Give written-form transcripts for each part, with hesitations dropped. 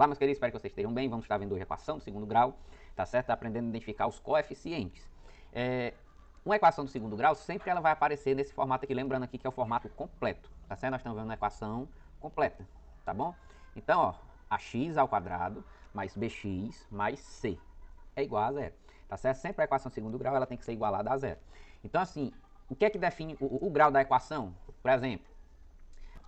Olá, meus queridos, espero que vocês estejam bem. Vamos estar vendo hoje a equação do segundo grau, tá certo? Aprendendo a identificar os coeficientes. Uma equação do segundo grau, sempre ela vai aparecer nesse formato aqui, lembrando aqui que é o formato completo, tá certo? Nós estamos vendo uma equação completa, tá bom? Então, ó, ax ao quadrado mais bx mais c é igual a zero, tá certo? Sempre a equação do segundo grau ela tem que ser igualada a zero. Então, assim, o que é que define o grau da equação? Por exemplo,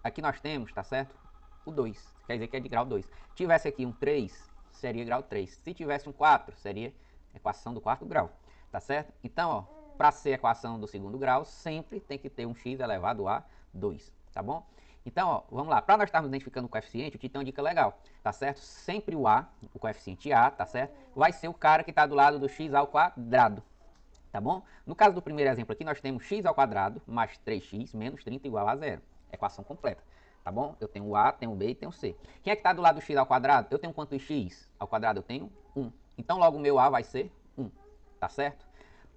aqui nós temos, tá certo? O 2, quer dizer que é de grau 2. Tivesse aqui um 3, seria grau 3. Se tivesse um 4, seria equação do quarto grau, tá certo? Então, ó, para ser equação do segundo grau, sempre tem que ter um x elevado a 2, tá bom? Então, ó, vamos lá. Para nós estarmos identificando o coeficiente, o Tito tem uma dica legal, tá certo? Sempre o a, o coeficiente a, tá certo? Vai ser o cara que está do lado do x ao quadrado, tá bom? No caso do primeiro exemplo aqui, nós temos x ao quadrado mais 3x menos 30 igual a zero. Equação completa, tá bom? Eu tenho o a, tenho o b e tenho o c. Quem é que está do lado do x ao quadrado? Eu tenho quanto x ao quadrado? Eu tenho 1. Então, logo o meu a vai ser 1, tá certo?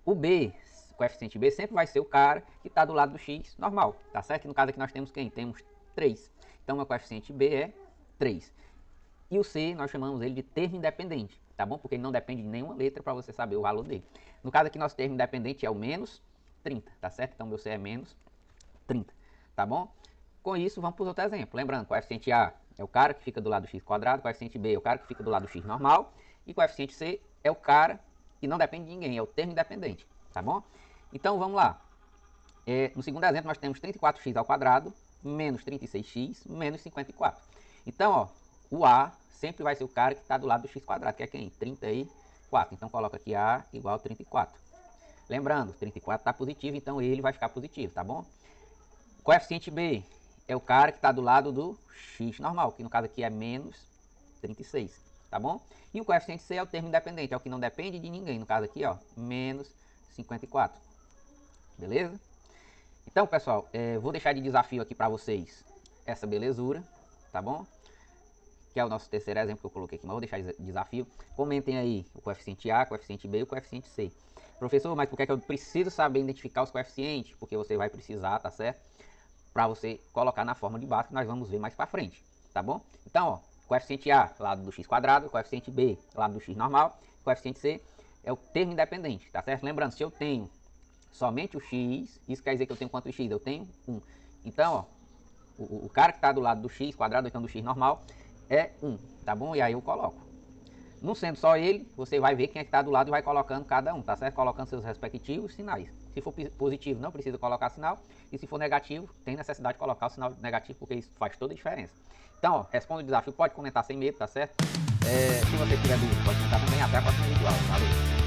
O b, o coeficiente b, sempre vai ser o cara que está do lado do x normal, tá certo? Que no caso aqui nós temos quem? Temos 3. Então, o meu coeficiente b é 3. E o c, nós chamamos ele de termo independente, tá bom? Porque ele não depende de nenhuma letra para você saber o valor dele. No caso aqui, nosso termo independente é o menos 30, tá certo? Então, meu c é menos 30, tá bom? Com isso, vamos para os outros exemplos. Lembrando, coeficiente a é o cara que fica do lado do x quadrado, coeficiente b é o cara que fica do lado do x normal, e coeficiente c é o cara que não depende de ninguém, é o termo independente, tá bom? Então, vamos lá. No segundo exemplo, nós temos 34x ao quadrado menos 36x menos 54. Então, ó, o a sempre vai ser o cara que está do lado do x quadrado, que é quem? 34. Então, coloca aqui a igual a 34. Lembrando, 34 está positivo, então ele vai ficar positivo, tá bom? Coeficiente b é o cara que está do lado do x normal, que no caso aqui é menos 36, tá bom? E o coeficiente c é o termo independente, é o que não depende de ninguém, no caso aqui, ó, menos 54. Beleza? Então, pessoal, vou deixar de desafio aqui para vocês essa belezura, tá bom? Que é o nosso terceiro exemplo que eu coloquei aqui, mas vou deixar de desafio. Comentem aí o coeficiente a, o coeficiente b e o coeficiente c. Professor, mas por que eu preciso saber identificar os coeficientes? Porque você vai precisar, tá certo? Para você colocar na forma de base que nós vamos ver mais para frente, tá bom? Então, ó, coeficiente a, lado do x quadrado, coeficiente b, lado do x normal, coeficiente c é o termo independente, tá certo? Lembrando, se eu tenho somente o x, isso quer dizer que eu tenho quanto x? Eu tenho 1. Então, ó, o cara que está do lado do x quadrado, então do x normal, é 1, tá bom? E aí eu coloco. Não sendo só ele, você vai ver quem é que está do lado e vai colocando cada um, tá certo? Colocando seus respectivos sinais. Se for positivo, não precisa colocar sinal. E se for negativo, tem necessidade de colocar o sinal negativo, porque isso faz toda a diferença. Então, ó, responda o desafio, pode comentar sem medo, tá certo? Se você tiver dúvida, pode comentar também. Até a próxima vídeo. Valeu!